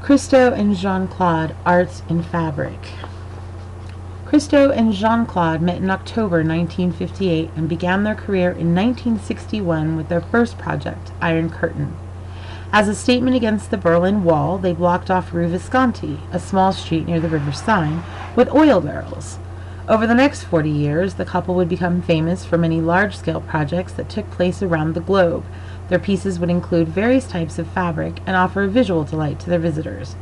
Christo and Jean-Claude, Arts in Fabric. Christo and Jean-Claude met in October 1958 and began their career in 1961 with their first project, Iron Curtain. As a statement against the Berlin Wall, they blocked off Rue Visconti, a small street near the River Seine, with oil barrels. Over the next 40 years, the couple would become famous for many large-scale projects that took place around the globe. Their pieces would include various types of fabric and offer a visual delight to their visitors.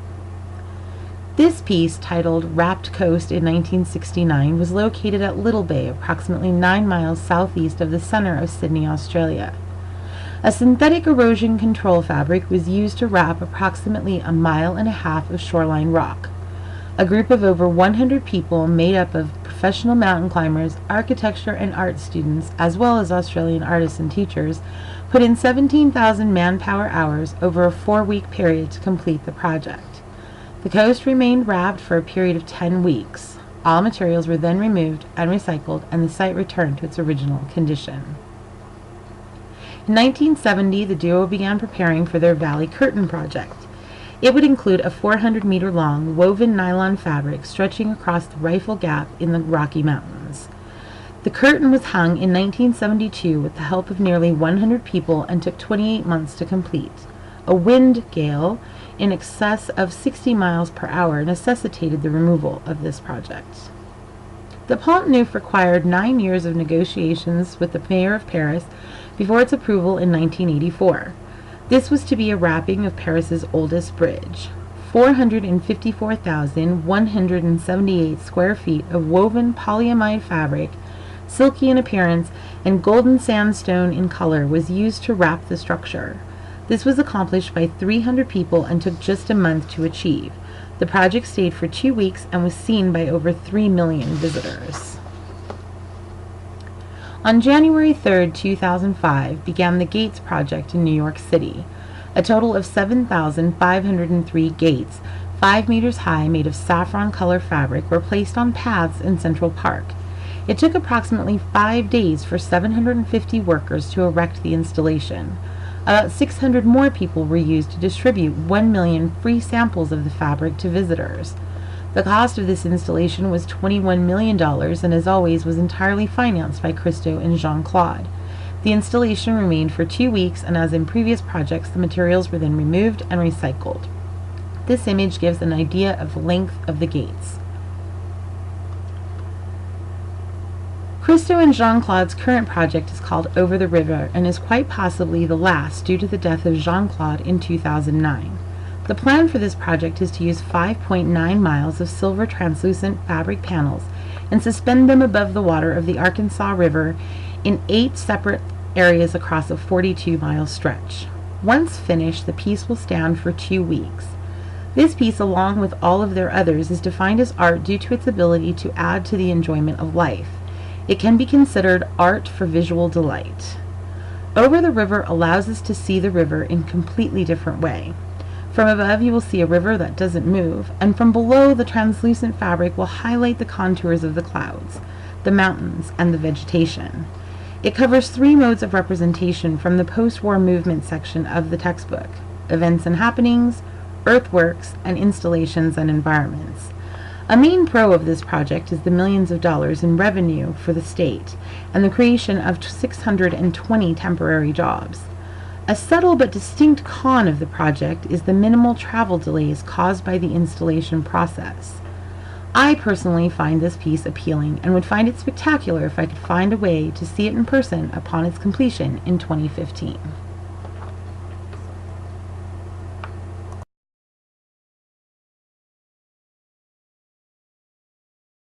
This piece, titled Wrapped Coast in 1969, was located at Little Bay, approximately 9 miles southeast of the center of Sydney, Australia. A synthetic erosion control fabric was used to wrap approximately 1.5 miles of shoreline rock. A group of over 100 people made up of professional mountain climbers, architecture and art students, as well as Australian artists and teachers, put in 17,000 manpower hours over a 4-week period to complete the project. The coast remained wrapped for a period of 10 weeks. All materials were then removed and recycled, and the site returned to its original condition. In 1970, the duo began preparing for their Valley Curtain project. It would include a 400-meter-long woven nylon fabric stretching across the Rifle Gap in the Rocky Mountains. The curtain was hung in 1972 with the help of nearly 100 people and took 28 months to complete. A wind gale in excess of 60 miles per hour necessitated the removal of this project. The Pont Neuf required 9 years of negotiations with the mayor of Paris before its approval in 1984. This was to be a wrapping of Paris's oldest bridge. 454,178 square feet of woven polyamide fabric, silky in appearance and golden sandstone in color, was used to wrap the structure. This was accomplished by 300 people and took just a month to achieve. The project stayed for 2 weeks and was seen by over 3 million visitors. On January 3, 2005, began the Gates Project in New York City. A total of 7,503 gates, 5 meters high, made of saffron color fabric, were placed on paths in Central Park. It took approximately 5 days for 750 workers to erect the installation. About 600 more people were used to distribute 1 million free samples of the fabric to visitors. The cost of this installation was $21 million and, as always, was entirely financed by Christo and Jean-Claude. The installation remained for 2 weeks, and as in previous projects, the materials were then removed and recycled. This image gives an idea of the length of the gates. Christo and Jean-Claude's current project is called Over the River and is quite possibly the last due to the death of Jean-Claude in 2009. The plan for this project is to use 5.9 miles of silver translucent fabric panels and suspend them above the water of the Arkansas River in 8 separate areas across a 42-mile stretch. Once finished, the piece will stand for 2 weeks. This piece, along with all of their others, is defined as art due to its ability to add to the enjoyment of life. It can be considered art for visual delight. Over the River allows us to see the river in a completely different way. From above, you will see a river that doesn't move, and from below, the translucent fabric will highlight the contours of the clouds, the mountains, and the vegetation. It covers 3 modes of representation from the post-war movement section of the textbook: events and happenings, earthworks, and installations and environments. A main pro of this project is the millions of dollars in revenue for the state and the creation of 620 temporary jobs. A subtle but distinct con of the project is the minimal travel delays caused by the installation process. I personally find this piece appealing and would find it spectacular if I could find a way to see it in person upon its completion in 2015.